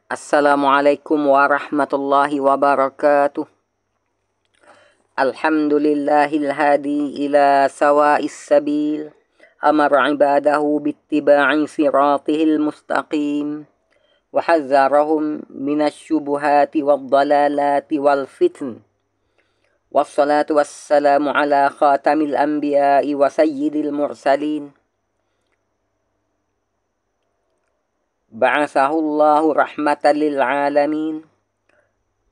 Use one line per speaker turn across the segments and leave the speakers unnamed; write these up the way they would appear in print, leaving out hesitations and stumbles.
Assalamualaikum warahmatullahi wabarakatuh. Alhamdulillahil hadi ila sawa'is sabil. Amar ibadahu bittiba'i siratihil mustaqim. Wahazzarahum minasyubuhati waddalalati walfitn. Wassalatu wassalamu ala khatamil anbiya'i wa sayyidil mursalin. Ba'asahullahu rahmatan lil alamin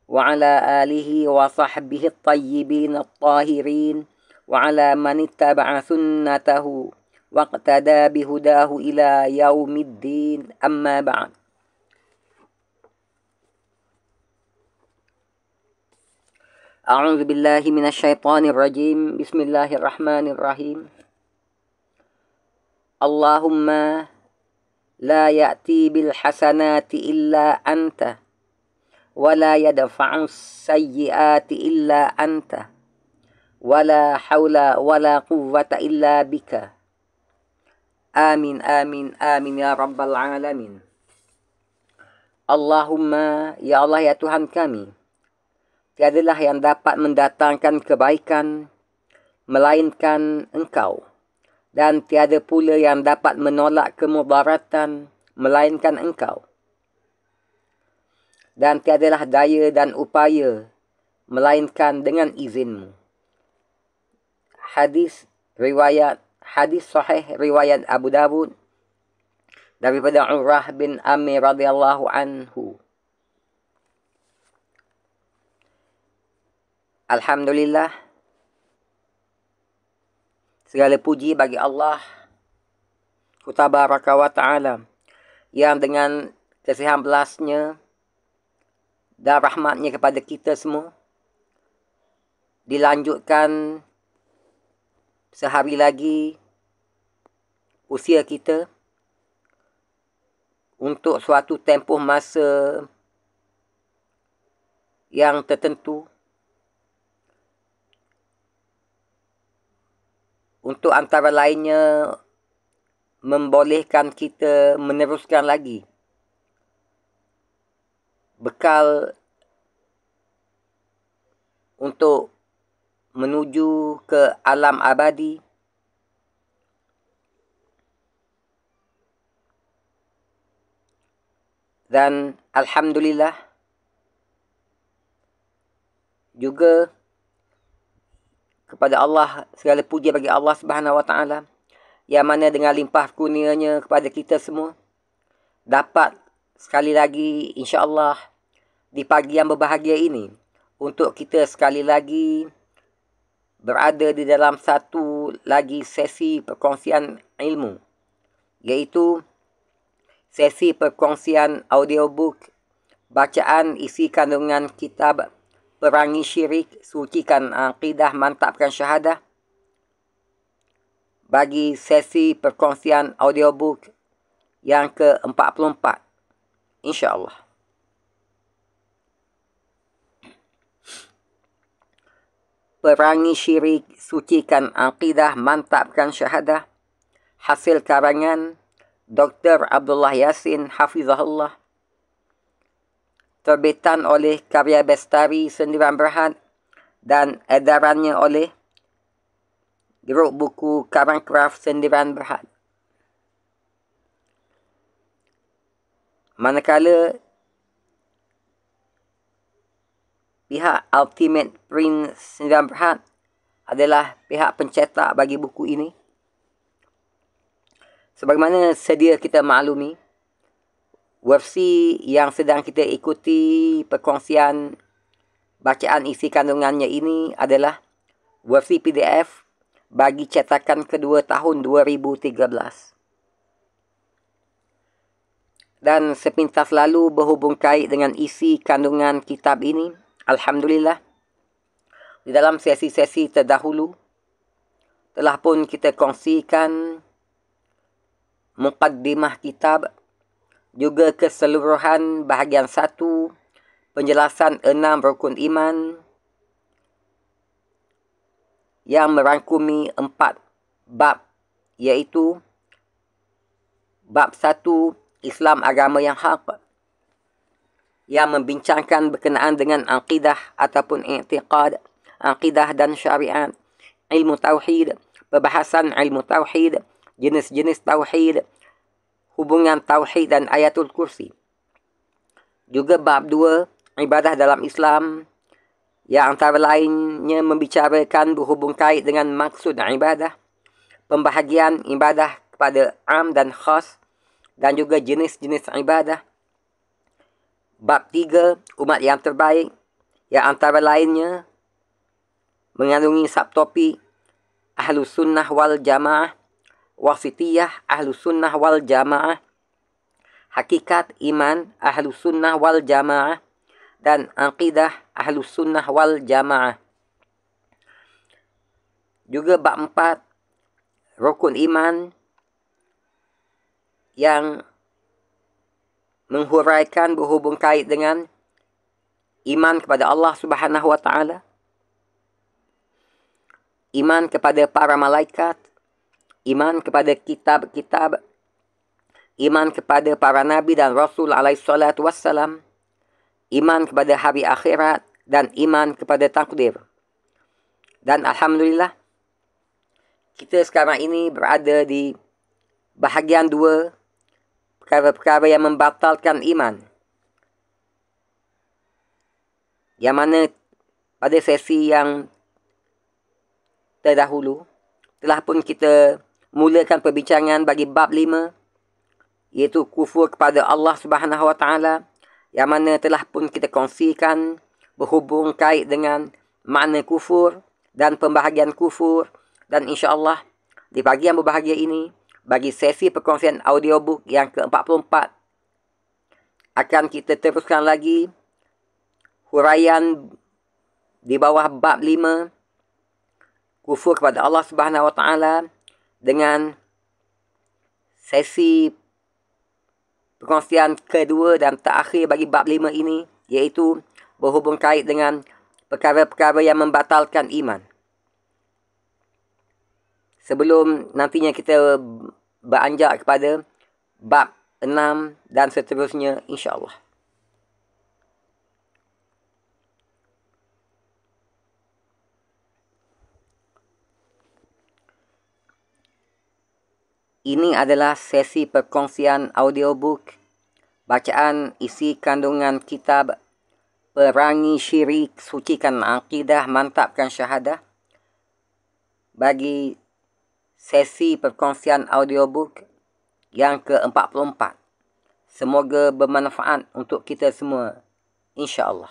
wa ala alihi wa sahbihi at-tayyibin at-tahirin wa ala man ittaba'a sunnatahu wa iqtada bihudahu ila yaumiddin, amma ba'd. A'udzu billahi minasyaitonir rajim. Bismillahirrahmanirrahim. Allahumma la ya'ti bil hasanati illa anta wa la yadfa'u sayyiati illa anta wa la hawla wa la quwwata illa bika. Amin amin amin ya rabbal alamin. Allahumma, ya Allah ya Tuhan kami, tiadalah yang dapat mendatangkan kebaikan melainkan Engkau, dan tiada pula yang dapat menolak kemudaratan melainkan Engkau. Dan tiadalah daya dan upaya melainkan dengan izin-Mu. Hadis sahih riwayat Abu Dawud daripada Urrah bin Amir radhiyallahu anhu. Alhamdulillah, segala puji bagi Allah Tabaraka wa Ta'ala yang dengan kasihan belasnya dan rahmatnya kepada kita semua dilanjutkan sehari lagi usia kita untuk suatu tempoh masa yang tertentu, untuk antara lainnya membolehkan kita meneruskan lagi bekal untuk menuju ke alam abadi. Dan alhamdulillah juga kepada Allah, segala puji bagi Allah Subhanahu wa Ta'ala yang mana dengan limpah kurnianya kepada kita semua dapat sekali lagi insya-Allah di pagi yang berbahagia ini untuk kita sekali lagi berada di dalam satu lagi sesi perkongsian ilmu, iaitu sesi perkongsian audiobook bacaan isi kandungan kitab Perangi Syirik, Sucikan Akidah, Mantapkan Syahadah, bagi sesi perkongsian audiobook yang ke-44, insya-Allah. Perangi Syirik, Sucikan Akidah, Mantapkan Syahadah, hasil karangan Dr. Abdullah Yasin Hafizahullah, terbitan oleh Karya Bestari Sendirian Berhad dan edarannya oleh Grup Buku Karangkraf Sendirian Berhad. Manakala pihak Ultimate Print Sendirian Berhad adalah pihak pencetak bagi buku ini. Sebagaimana sedia kita maklumi, versi yang sedang kita ikuti perkongsian bacaan isi kandungannya ini adalah versi PDF bagi cetakan kedua tahun 2013. Dan sepintas lalu berhubung kait dengan isi kandungan kitab ini, alhamdulillah, di dalam sesi-sesi terdahulu telah pun kita kongsikan muqaddimah kitab, juga keseluruhan bahagian 1, penjelasan 6 rukun iman yang merangkumi 4 bab, iaitu bab 1, Islam agama yang hak. yang membincangkan berkenaan dengan akidah ataupun i'tiqad, akidah dan syariat, ilmu tauhid, perbahasan ilmu tauhid, jenis-jenis tauhid, hubungan tauhid dan ayatul kursi. Juga bab 2, ibadah dalam Islam, yang antara lainnya membicarakan berhubung kait dengan maksud ibadah, pembahagian ibadah kepada am dan khas, dan juga jenis-jenis ibadah. Bab 3, umat yang terbaik, yang antara lainnya mengandungi subtopik Ahlus Sunnah wal Jamaah, Wasitiyah Ahlus Sunnah wal Jamaah, Hakikat Iman Ahlus Sunnah wal Jamaah, dan Aqidah Ahlus Sunnah wal Jamaah. Juga bab 4, Rukun Iman, yang menghuraikan berhubung kait dengan iman kepada Allah Subhanahu wa taala, iman kepada para malaikat, iman kepada kitab-kitab, iman kepada para nabi dan rasul alaihi salatu wassalam, iman kepada hari akhirat, dan iman kepada takdir. Dan alhamdulillah, kita sekarang ini berada di bahagian 2, perkara-perkara yang membatalkan iman. Yang mana pada sesi yang terdahulu telah pun kita mulakan perbincangan bagi bab 5, iaitu kufur kepada Allah Subhanahu wa taala, yang mana telah pun kita kongsikan berhubung kait dengan makna kufur dan pembahagian kufur. Dan insya-Allah di pagi yang berbahagia ini, bagi sesi perkongsian audiobook yang ke-44, akan kita teruskan lagi huraian di bawah bab 5, kufur kepada Allah Subhanahu wa taala, dengan sesi perkongsian kedua dan terakhir bagi bab 5 ini, iaitu berhubung kait dengan perkara-perkara yang membatalkan iman. Sebelum nantinya kita beranjak kepada bab 6 dan seterusnya, insya-Allah. Ini adalah sesi perkongsian audiobook bacaan isi kandungan kitab Perangi Syirik, Sucikan Akidah, Mantapkan Syahadah, bagi sesi perkongsian audiobook yang ke-44. Semoga bermanfaat untuk kita semua, insya-Allah.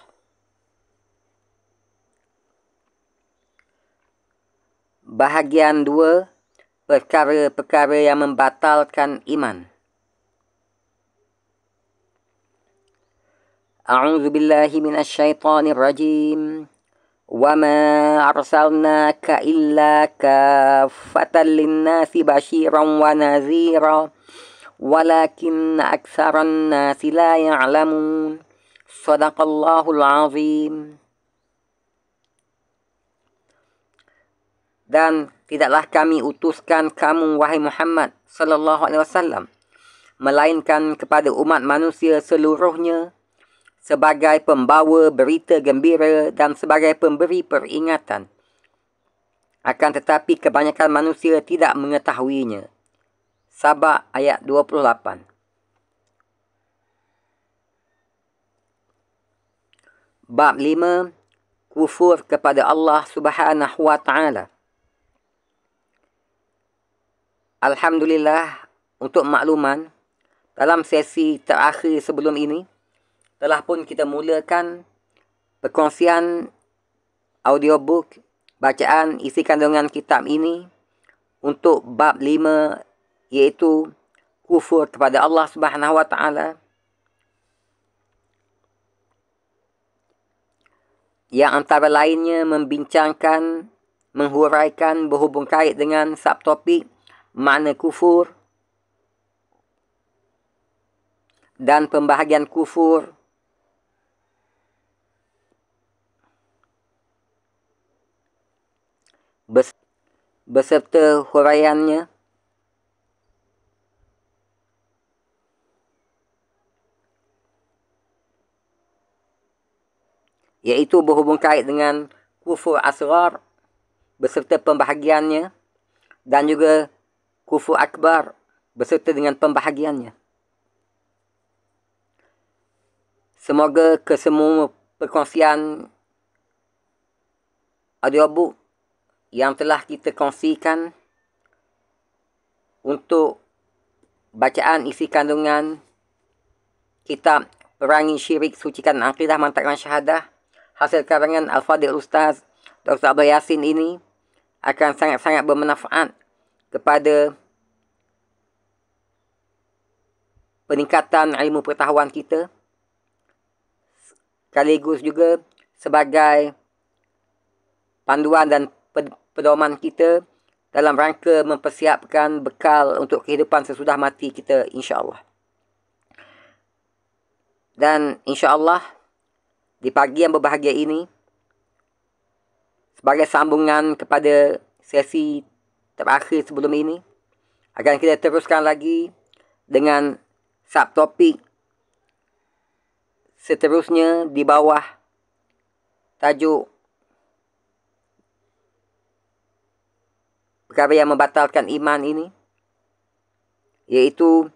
Bahagian 2, perkara-perkara yang membatalkan iman. A'udzu billahi minasyaitonir rajim. Wa ma arsalnaka illa kaffatan lin-nasi basyiran wa nadhira walakinna aktsaran nasi la ya'lamun. Shadaqallahul azim. Dan tidaklah kami utuskan kamu, wahai Muhammad sallallahu alaihi wasallam, melainkan kepada umat manusia seluruhnya sebagai pembawa berita gembira dan sebagai pemberi peringatan. Akan tetapi kebanyakan manusia tidak mengetahuinya. Sabah ayat 28. Bab 5, kufur kepada Allah Subhanahu wa taala. Alhamdulillah, untuk makluman, dalam sesi terakhir sebelum ini, telah pun kita mulakan perkongsian audiobook bacaan isi kandungan kitab ini untuk bab 5, iaitu kufur kepada Allah Subhanahu wa taala, yang antara lainnya membincangkan, menghuraikan berhubung kait dengan subtopik makna kufur dan pembahagian kufur, beserta huraiannya. iaitu berhubung kait dengan kufur asghar beserta pembahagiannya dan juga kufur akbar beserta dengan pembahagiannya. Semoga kesemua perkongsian audiobook yang telah kita kongsikan untuk bacaan isi kandungan kitab Perangi Syirik Sucikan Akidah Mantapkan Syahadah hasil karangan Al-Fadhil Ustaz Dr. Abdul Yasin ini akan sangat-sangat bermanfaat kepada peningkatan ilmu pengetahuan kita, sekaligus juga sebagai panduan dan pedoman kita dalam rangka mempersiapkan bekal untuk kehidupan sesudah mati kita, insya-Allah. Dan insya-Allah di pagi yang berbahagia ini, sebagai sambungan kepada sesi terakhir sebelum ini, akan kita teruskan lagi dengan subtopik seterusnya di bawah tajuk perkara yang membatalkan iman ini, iaitu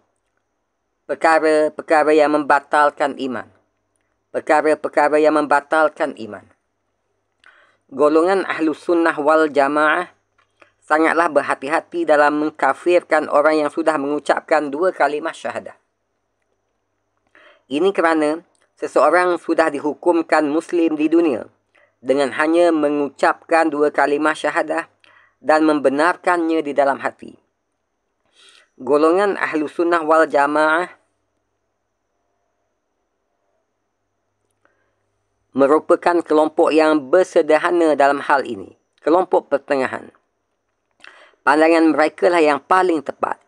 perkara-perkara yang membatalkan iman. Perkara-perkara yang membatalkan iman. Golongan Ahlus Sunnah wal Jamaah sangatlah berhati-hati dalam mengkafirkan orang yang sudah mengucapkan 2 kalimah syahadah. Ini kerana seseorang sudah dihukumkan Muslim di dunia dengan hanya mengucapkan 2 kalimah syahadah dan membenarkannya di dalam hati. Golongan Ahlus Sunnah wal Jamaah merupakan kelompok yang bersederhana dalam hal ini. Kelompok pertengahan. Pandangan mereka lah yang paling tepat.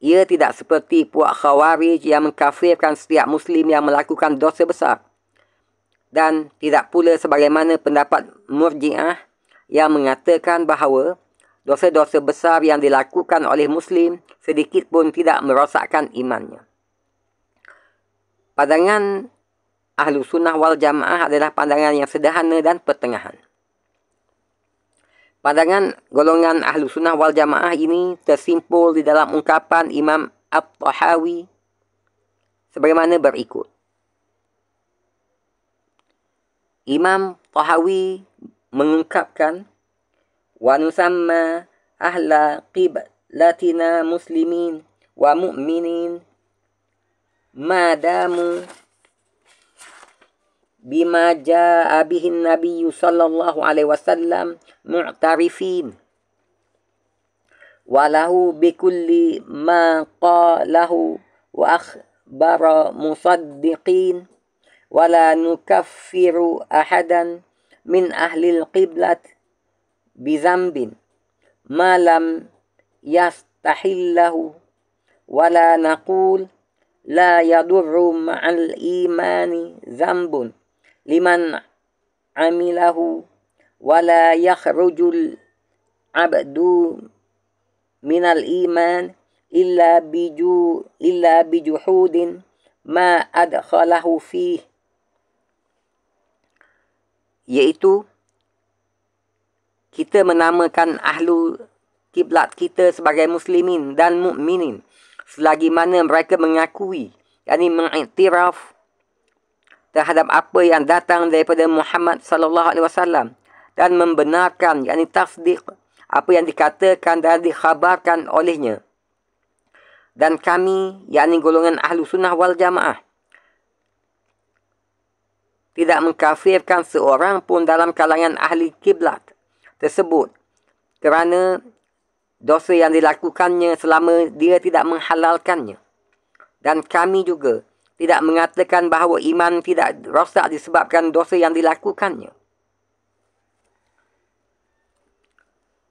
Ia tidak seperti puak Khawarij yang mengkafirkan setiap Muslim yang melakukan dosa besar. Dan tidak pula sebagaimana pendapat Murji'ah yang mengatakan bahawa dosa-dosa besar yang dilakukan oleh Muslim sedikit pun tidak merosakkan imannya. Pandangan Ahlus Sunnah wal Jamaah adalah pandangan yang sederhana dan pertengahan. Pandangan golongan Ahlus Sunnah wal Jamaah ini tersimpul di dalam ungkapan Imam At-Tahawi sebagaimana berikut. Imam Tahawi mengungkapkan, wa nusamma ahla qiblatina muslimin wa mu'minin madamu bima jaa bihi an-nabiy sallallahu alaihi wasallam mu'tarifin walahu bikulli ma qalahu wa akhbara musaddiqin wala nukaffiru ahadan min ahli al-qiblat bizambin ma lam yastahillahu wala naqul la yadurru ma'al imani zambun liman amilahu wala yakhrujul abdu minal iman illa bijuhudin ma adkhalahu fih, iaitu kita menamakan ahlu kiblat kita sebagai muslimin dan mukminin selagi mana mereka mengakui, yakni mengiktiraf terhadap apa yang datang daripada Muhammad sallallahu alaihi wasallam dan membenarkan, yakni tasdik apa yang dikatakan dan dikhabarkan olehnya. Dan kami, yakni golongan Ahlus Sunnah wal Jamaah, tidak mengkafirkan seorang pun dalam kalangan ahli kiblat tersebut kerana dosa yang dilakukannya selama dia tidak menghalalkannya. Dan kami juga tidak mengatakan bahawa iman tidak rosak disebabkan dosa yang dilakukannya.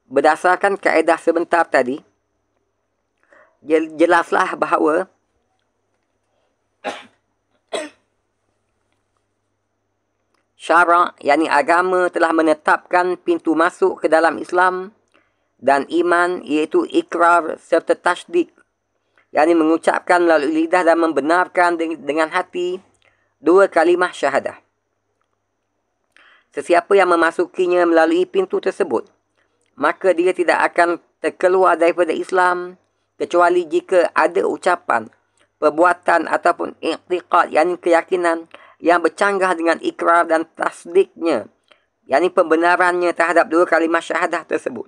Berdasarkan kaedah sebentar tadi, jelaslah bahawa syarak, yakni agama, telah menetapkan pintu masuk ke dalam Islam dan iman, iaitu ikrar serta tasdik, yakni mengucapkan melalui lidah dan membenarkan dengan hati 2 kalimah syahadah. Sesiapa yang memasukinya melalui pintu tersebut, maka dia tidak akan terkeluar daripada Islam kecuali jika ada ucapan, perbuatan ataupun i'tiqad, yakni keyakinan yang bercanggah dengan ikrar dan tasdiknya, yakni pembenarannya terhadap dua kalimah syahadah tersebut.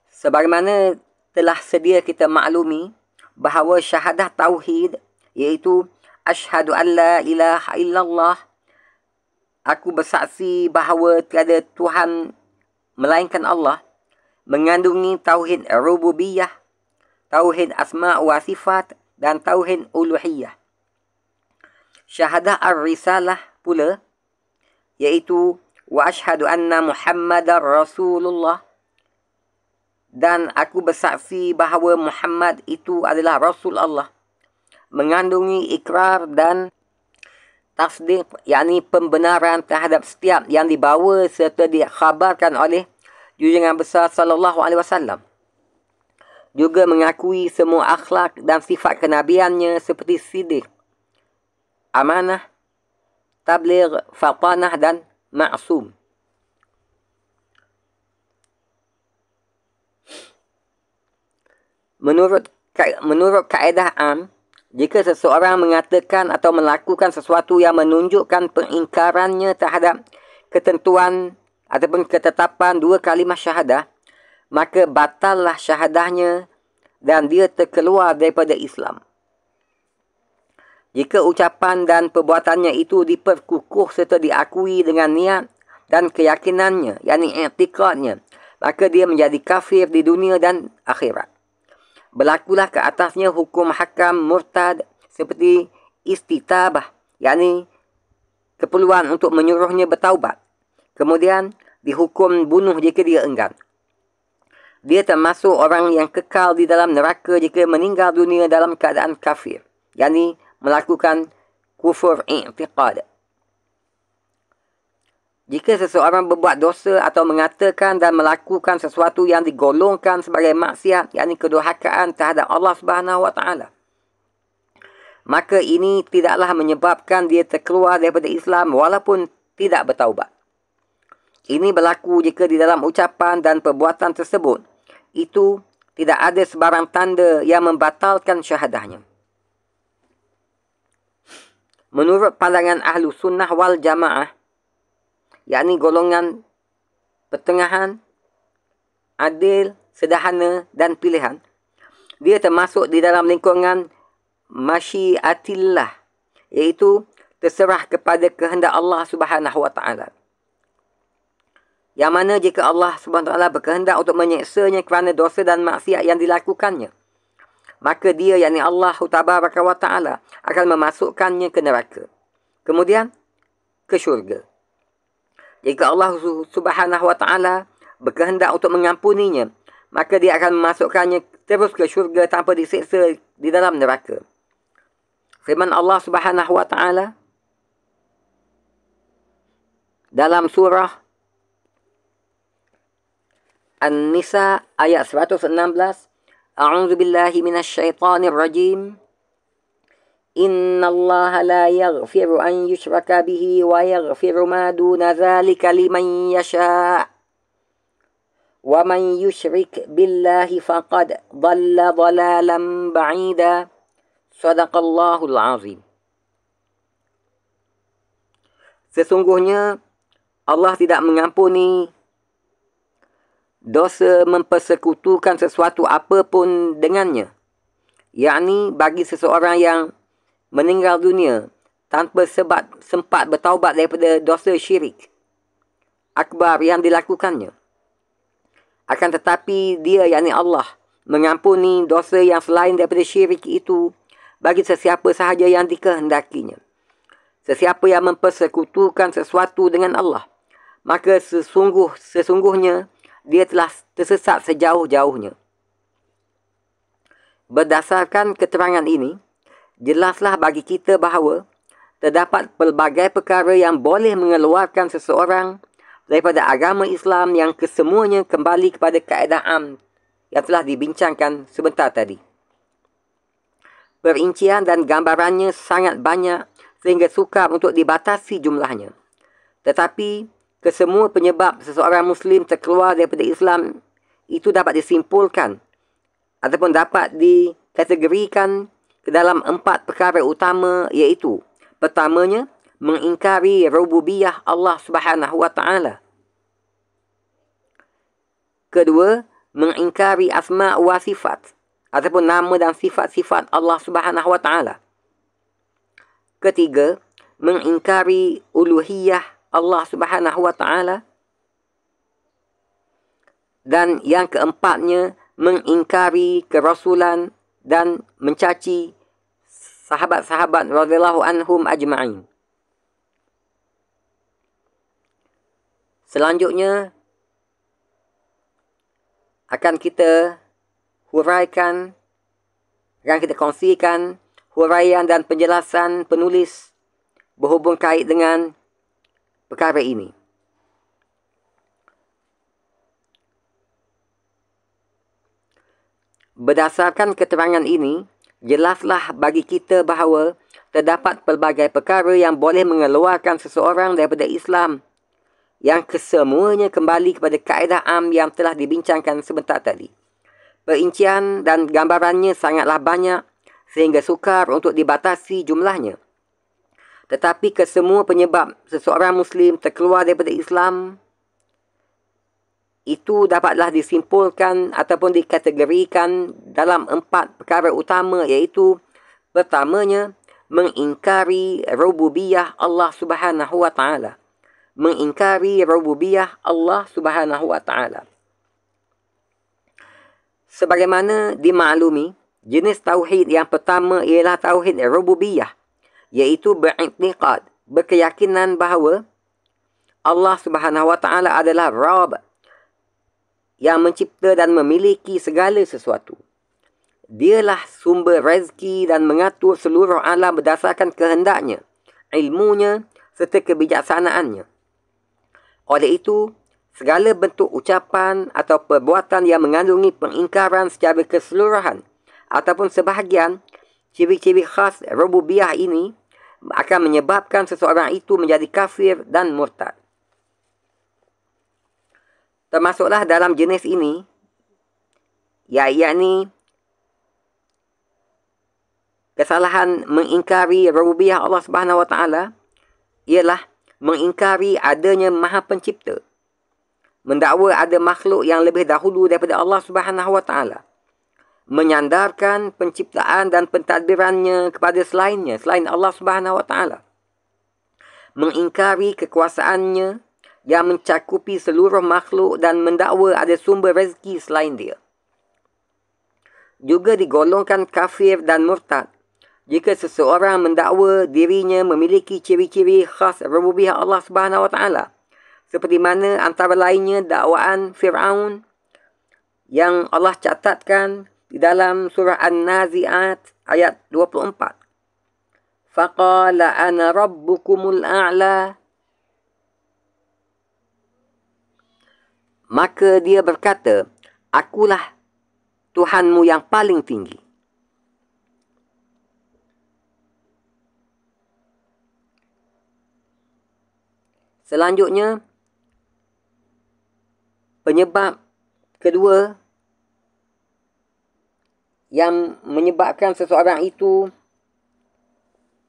Sebagaimana telah sedia kita maklumi bahawa syahadah tauhid, iaitu asyhadu an la ilaha illallah, aku bersaksi bahawa tiada Tuhan melainkan Allah, mengandungi tauhid rububiyah, tauhid asma' wa sifat dan tauhid uluhiyah. Syahadah ar-risalah pula, iaitu wa asyhadu anna Muhammadar Rasulullah, dan aku bersaksi bahawa Muhammad itu adalah Rasul Allah, mengandungi ikrar dan tasdik, yakni pembenaran terhadap setiap yang dibawa serta dikhabarkan oleh junjungan besar sallallahu alaihi wasallam. Juga mengakui semua akhlak dan sifat kenabiannya seperti siddiq, amanah, tabligh, fatanah dan ma'sum. Menurut kaedah am, jika seseorang mengatakan atau melakukan sesuatu yang menunjukkan pengingkarannya terhadap ketentuan ataupun ketetapan dua kalimah syahadah, maka batallah syahadahnya dan dia terkeluar daripada Islam. Jika ucapan dan perbuatannya itu diperkukuh serta diakui dengan niat dan keyakinannya, yakni i'tiqadnya, maka dia menjadi kafir di dunia dan akhirat. Berlakulah ke atasnya hukum hakam murtad seperti istitabah, yakni keperluan untuk menyuruhnya bertaubat. Kemudian dihukum bunuh jika dia enggan. Dia termasuk orang yang kekal di dalam neraka jika meninggal dunia dalam keadaan kafir, yakni melakukan kufur i'tiqad. Jika seseorang berbuat dosa atau mengatakan dan melakukan sesuatu yang digolongkan sebagai maksiat, yakni kedurhakaan terhadap Allah Subhanahu wa taala, maka ini tidaklah menyebabkan dia terkeluar daripada Islam walaupun tidak bertaubat. Ini berlaku jika di dalam ucapan dan perbuatan tersebut itu tidak ada sebarang tanda yang membatalkan syahadahnya. Menurut pandangan ahlu sunnah wal jamaah, yakni golongan pertengahan, adil, sederhana dan pilihan, dia termasuk di dalam lingkungan masyiatillah, iaitu terserah kepada kehendak Allah Subhanahu wa taala. Yang mana jika Allah Subhanahu wa taala berkehendak untuk menyiksanya kerana dosa dan maksiat yang dilakukannya, maka dia, yakni Allah Tabaraka wa taala, akan memasukkannya ke neraka, kemudian ke syurga. Jika Allah Subhanahu wa taala berkehendak untuk mengampuninya, maka dia akan memasukkannya terus ke syurga tanpa disiksa di dalam neraka. Firman Allah Subhanahu wa taala dalam surah An-Nisa ayat 116, A'udzu billahi minasyaitonir rajim. Inna Allah la yaghfiru an yushraka bihi wa yaghfiru ma duna dhalika liman yasha'. Wa man yushrik billahi faqad dhalla dhalalan ba'ida. Sadaqallahul azim. Sesungguhnya Allah tidak mengampuni dosa mempersekutukan sesuatu apapun dengannya, yakni bagi seseorang yang meninggal dunia tanpa sempat bertaubat daripada dosa syirik akbar yang dilakukannya. Akan tetapi dia, yakni Allah, mengampuni dosa yang selain daripada syirik itu bagi sesiapa sahaja yang dikehendakinya. Sesiapa yang mempersekutukan sesuatu dengan Allah, maka sesungguhnya dia telah tersesat sejauh-jauhnya. Berdasarkan keterangan ini, jelaslah bagi kita bahawa terdapat pelbagai perkara yang boleh mengeluarkan seseorang daripada agama Islam yang kesemuanya kembali kepada kaedah am yang telah dibincangkan sebentar tadi. Perincian dan gambarannya sangat banyak sehingga sukar untuk dibatasi jumlahnya. Tetapi kesemua penyebab seseorang Muslim terkeluar daripada Islam itu dapat disimpulkan ataupun dapat dikategorikan ke dalam 4 perkara utama, iaitu pertamanya, mengingkari rububiyah Allah Subhanahu wa taala. Kedua, mengingkari asma wa sifat ataupun nama dan sifat-sifat Allah Subhanahu wa taala. Ketiga, mengingkari uluhiyah Allah Subhanahu wa taala. Dan yang keempatnya, mengingkari kerasulan dan mencaci sahabat-sahabat radhiyallahu anhum ajma'in. Selanjutnya akan kita huraikan, akan kita kongsikan huraian dan penjelasan penulis berhubung kait dengan perkara ini. Berdasarkan keterangan ini, jelaslah bagi kita bahawa terdapat pelbagai perkara yang boleh mengeluarkan seseorang daripada Islam, yang kesemuanya kembali kepada kaedah am yang telah dibincangkan sebentar tadi. Perincian dan gambarannya sangatlah banyak sehingga sukar untuk dibatasi jumlahnya. Tetapi kesemua penyebab seseorang Muslim terkeluar daripada Islam itu dapatlah disimpulkan ataupun dikategorikan dalam 4 perkara utama, iaitu pertamanya, mengingkari rububiyah Allah Subhanahu wa taala. Mengingkari rububiyah Allah Subhanahu wa taala. Sebagaimana dimaklumi, jenis tauhid yang pertama ialah tauhid rububiyah, iaitu beriktikad, berkeyakinan bahawa Allah Subhanahu wa taala adalah Rabb yang mencipta dan memiliki segala sesuatu. Dialah sumber rezeki dan mengatur seluruh alam berdasarkan kehendaknya, ilmunya serta kebijaksanaannya. Oleh itu, segala bentuk ucapan atau perbuatan yang mengandungi pengingkaran secara keseluruhan ataupun sebahagian ciri-ciri khas rububiyah ini akan menyebabkan seseorang itu menjadi kafir dan murtad. Termasuklah dalam jenis ini, yakni kesalahan mengingkari rububiyah Allah Subhanahu wa taala ialah mengingkari adanya Maha Pencipta, mendakwa ada makhluk yang lebih dahulu daripada Allah Subhanahu wa taala, menyandarkan penciptaan dan pentadbirannya kepada selain Allah Subhanahu wa taala, mengingkari kekuasaannya yang mencakupi seluruh makhluk dan mendakwa ada sumber rezeki selain dia. Juga digolongkan kafir dan murtad jika seseorang mendakwa dirinya memiliki ciri-ciri khas rububiyah Allah Subhanahu wa taala, seperti mana antara lainnya dakwaan Fir'aun yang Allah catatkan di dalam surah An-Nazi'at ayat 24. Faqala ana rabbukumul a'la. Maka dia berkata, akulah Tuhanmu yang paling tinggi. Selanjutnya, penyebab kedua yang menyebabkan seseorang itu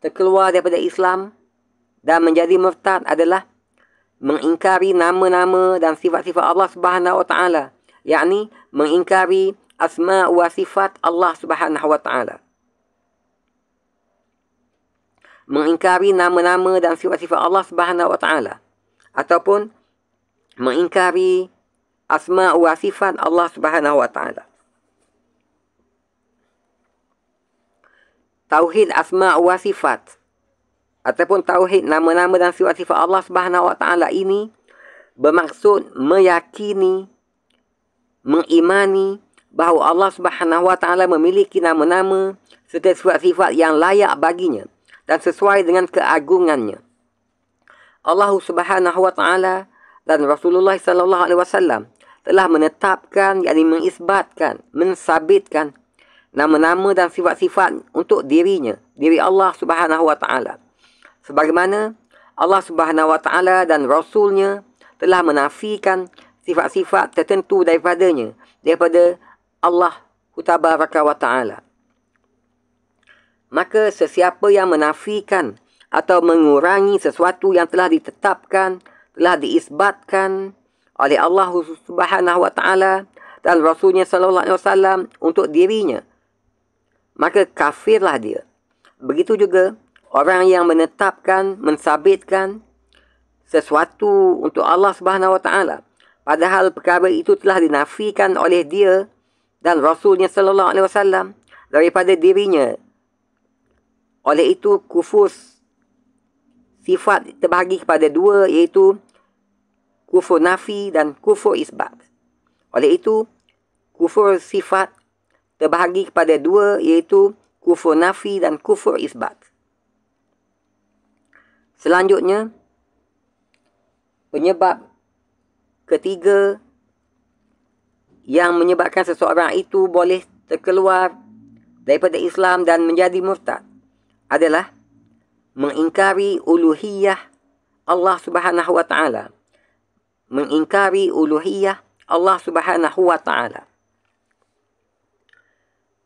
terkeluar daripada Islam dan menjadi murtad adalah mengingkari nama-nama dan sifat-sifat Allah Subhanahu wa taala, yakni mengingkari asma wa sifat Allah Subhanahu wa taala. Mengingkari nama-nama dan sifat-sifat Allah Subhanahu wa taala ataupun mengingkari asma wa sifat Allah Subhanahu wa taala. Tauhid asma wa sifat ataupun tauhid nama-nama dan sifat-sifat Allah Subhanahu wa taala ini bermaksud meyakini, mengimani bahawa Allah Subhanahu wa taala memiliki nama-nama serta sifat-sifat yang layak baginya dan sesuai dengan keagungannya. Allah Subhanahu wa taala dan Rasulullah sallallahu alaihi wasallam telah menetapkan, yakni mengisbatkan, mensabitkan nama-nama dan sifat-sifat untuk diri Allah Subhanahu wa taala. sebagaimana Allah Subhanahu Wa Taala dan Rasulnya telah menafikan sifat-sifat tertentu daripada Allah Tabaraka wa Ta'ala. Maka sesiapa yang menafikan atau mengurangi sesuatu yang telah ditetapkan, telah diisbatkan oleh Allah Subhanahu Wa Ta'ala dan Rasulnya Sallallahu Alaihi Wasallam untuk dirinya, maka kafirlah dia. Begitu juga orang yang menetapkan, mensabitkan sesuatu untuk Allah Subhanahu Wa Ta'ala, padahal perkara itu telah dinafikan oleh dia dan Rasulnya Sallallahu Alaihi Wasallam daripada dirinya. Oleh itu, kufur sifat terbahagi kepada dua, iaitu kufur nafi dan kufur isbat. Oleh itu, kufur sifat terbahagi kepada dua, iaitu kufur nafi dan kufur isbat. Selanjutnya, penyebab ketiga yang menyebabkan seseorang itu boleh terkeluar daripada Islam dan menjadi murtad adalah mengingkari uluhiyah Allah Subhanahu Wa Ta'ala. Mengingkari uluhiyah Allah Subhanahu Wa Ta'ala.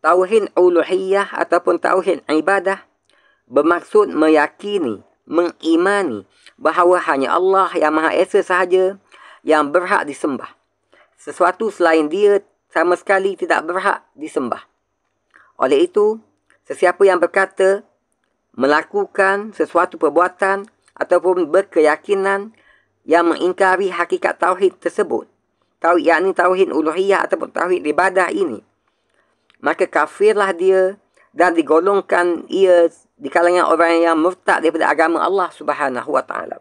Tauhid uluhiyah ataupun tauhid ibadah bermaksud meyakini, mengimani bahawa hanya Allah yang Maha Esa sahaja yang berhak disembah. Sesuatu selain dia sama sekali tidak berhak disembah. Oleh itu, sesiapa yang berkata, melakukan sesuatu perbuatan ataupun berkeyakinan yang mengingkari hakikat tauhid tersebut, yakni tauhid uluhiyah ataupun tauhid ibadah ini, maka kafirlah dia dan digolongkan ia di kalangan orang yang murtad daripada agama Allah Subhanahu Wa Ta'ala.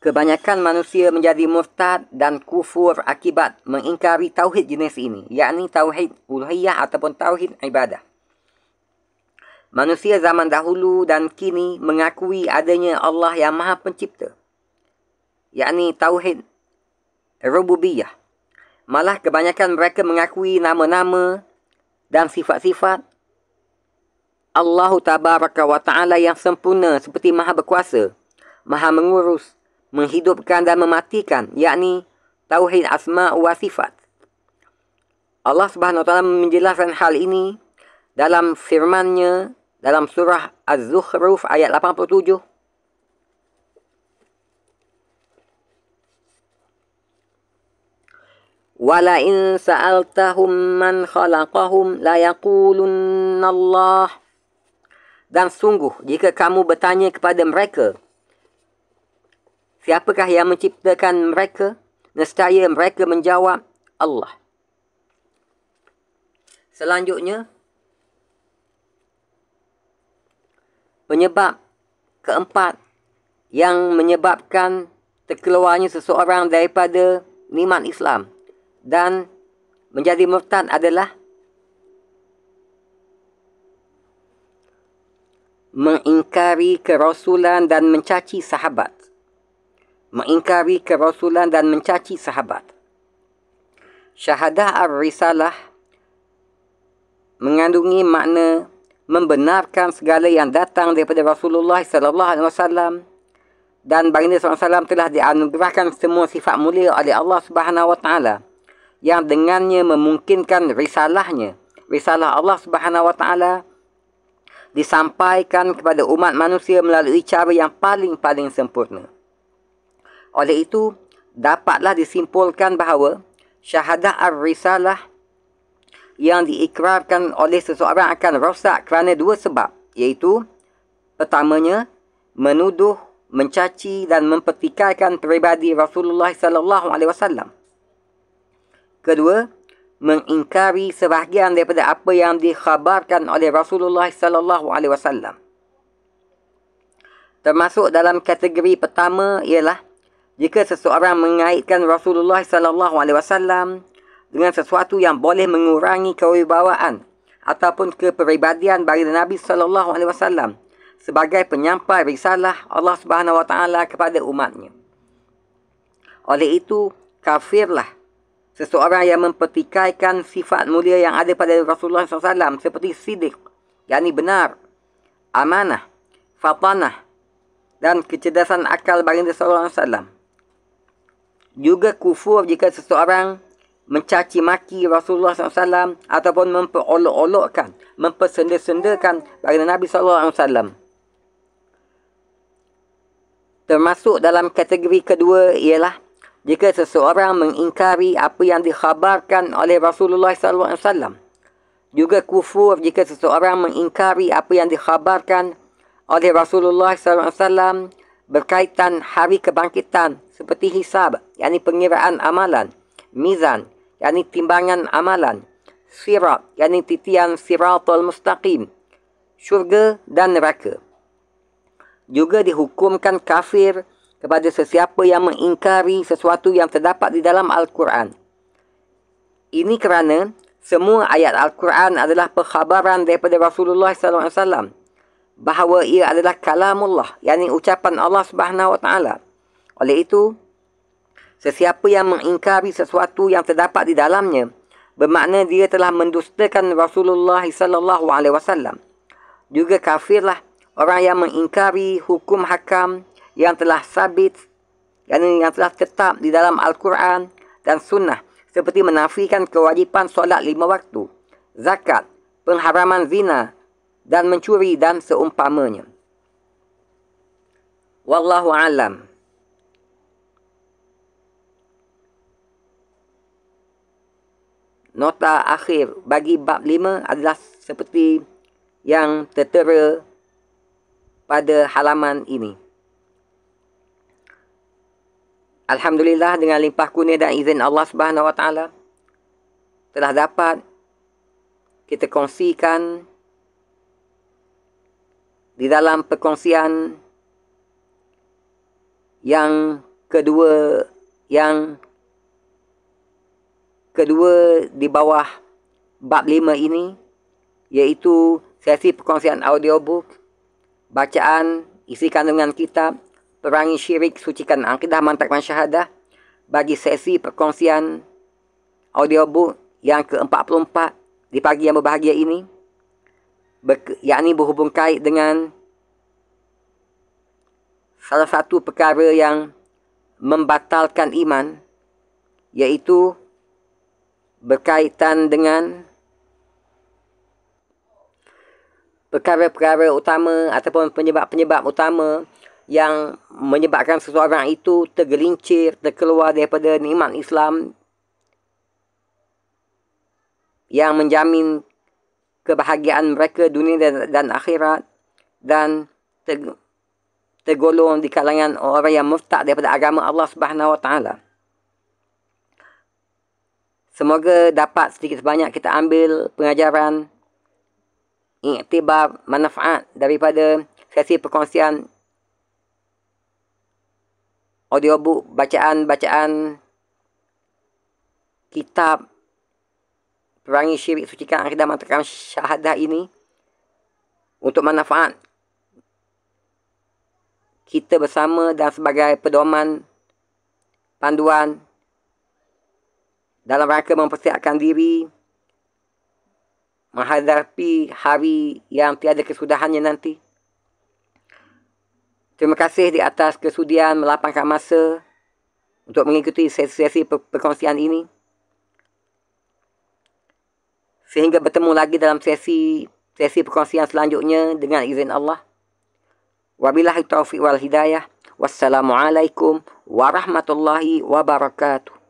Kebanyakan manusia menjadi murtad dan kufur akibat mengingkari tauhid jenis ini, yakni tauhid uluhiyah ataupun tauhid ibadah. Manusia zaman dahulu dan kini mengakui adanya Allah yang Maha Pencipta, yakni tauhid rububiyah. Malah kebanyakan mereka mengakui nama-nama dan sifat-sifat Allah Tabaraka wa Ta'ala yang sempurna, seperti Maha Berkuasa, Maha Mengurus, menghidupkan dan mematikan, yakni tauhid asma wa sifat. Allah Subhanahu Wa Ta'ala menjelaskan hal ini dalam firman-Nya dalam surah Az-Zukhruf ayat 87. Wala in sa'altahum man khalaqahum la yaqulunna Allah. Dan sungguh, jika kamu bertanya kepada mereka, siapakah yang menciptakan mereka? Nescaya mereka menjawab, Allah. Selanjutnya, penyebab keempat yang menyebabkan terkeluarnya seseorang daripada nikmat Islam dan menjadi murtad adalah mengingkari kerasulan dan mencaci sahabat. Mengingkari kerasulan dan mencaci sahabat. Syahadah ar-risalah mengandungi makna membenarkan segala yang datang daripada Rasulullah sallallahu alaihi wasallam, dan baginda sallallahu alaihi wasallam telah dianugerahkan semua sifat mulia oleh Allah Subhanahu wa Ta'ala yang dengannya memungkinkan risalahnya, risalah Allah Subhanahu wa Ta'ala disampaikan kepada umat manusia melalui cara yang paling sempurna. Oleh itu, dapatlah disimpulkan bahawa syahadah ar-risalah yang diikrarkan oleh seseorang akan rosak kerana dua sebab, iaitu pertamanya, menuduh, mencaci dan mempertikaikan peribadi Rasulullah sallallahu alaihi wasallam. Kedua, mengingkari sebahagian daripada apa yang dikhabarkan oleh Rasulullah sallallahu alaihi wasallam. Termasuk dalam kategori pertama ialah jika seseorang mengaitkan Rasulullah sallallahu alaihi wasallam dengan sesuatu yang boleh mengurangi kewibawaan ataupun kepribadian baginda Nabi sallallahu alaihi wasallam sebagai penyampai risalah Allah Subhanahu wa Ta'ala kepada umatnya. Oleh itu, kafirlah seseorang yang mempertikaikan sifat mulia yang ada pada Rasulullah SAW seperti sidiq, yakni benar, amanah, fatanah dan kecerdasan akal baginda sallallahu alaihi wasallam. Juga kufur jika seseorang mencaci maki Rasulullah SAW ataupun memperolok-olokkan, mempersenda-sendakan baginda Nabi sallallahu alaihi wasallam. Termasuk dalam kategori kedua ialah jika seseorang mengingkari apa yang dikhabarkan oleh Rasulullah SAW. Juga kufur jika seseorang mengingkari apa yang dikhabarkan oleh Rasulullah SAW berkaitan hari kebangkitan seperti hisab, yakni pengiraan amalan, mizan, yakni timbangan amalan, sirat, yakni titian siratul mustaqim, syurga dan neraka. Juga dihukumkan kafir kepada sesiapa yang mengingkari sesuatu yang terdapat di dalam Al-Quran. Ini kerana semua ayat Al-Quran adalah perkhabaran daripada Rasulullah SAW bahawa ia adalah kalamullah, yakni ucapan Allah Subhanahu Wa Taala. Oleh itu, sesiapa yang mengingkari sesuatu yang terdapat di dalamnya bermakna dia telah mendustakan Rasulullah SAW. Juga kafirlah orang yang mengingkari hukum hakam yang telah sabit, yang telah tetap di dalam Al-Quran dan Sunnah, seperti menafikan kewajipan solat 5 waktu, zakat, pengharaman zina dan mencuri dan seumpamanya. Wallahu alam. Nota akhir bagi bab 5 adalah seperti yang tertera pada halaman ini. Alhamdulillah, dengan limpah kurnia dan izin Allah Subhanahu Wa Taala telah dapat kita kongsikan di dalam perkongsian yang kedua di bawah bab 5 ini, iaitu sesi perkongsian audiobook, bacaan isi kandungan kitab Perangi Syirik, Sucikan Akidah, Mantapkan Syahadah, bagi sesi perkongsian audiobook yang ke-44 di pagi yang berbahagia ini, yakni berhubung kait dengan salah satu perkara yang membatalkan iman, iaitu berkaitan dengan perkara-perkara utama ataupun penyebab-penyebab utama yang menyebabkan seseorang itu tergelincir, terkeluar daripada nikmat Islam yang menjamin kebahagiaan mereka dunia dan akhirat, dan tergolong di kalangan orang yang murtad daripada agama Allah Subhanahu Wa Taala. Semoga dapat sedikit sebanyak kita ambil pengajaran, iktibar, manfaat daripada sesi perkongsian audiobook, bacaan kitab Perangi Syirik, Sucikan Akidah, Mantapkan Syahadah ini, untuk manfaat kita bersama dan sebagai pedoman, panduan dalam rangka mempersiapkan diri menghadapi hari yang tiada kesudahannya nanti. Terima kasih di atas kesudian melapangkan masa untuk mengikuti sesi-sesi perkongsian ini. Sehingga bertemu lagi dalam sesi perkongsian selanjutnya dengan izin Allah. Wabillahi taufiq wal hidayah. Wassalamualaikum warahmatullahi wabarakatuh.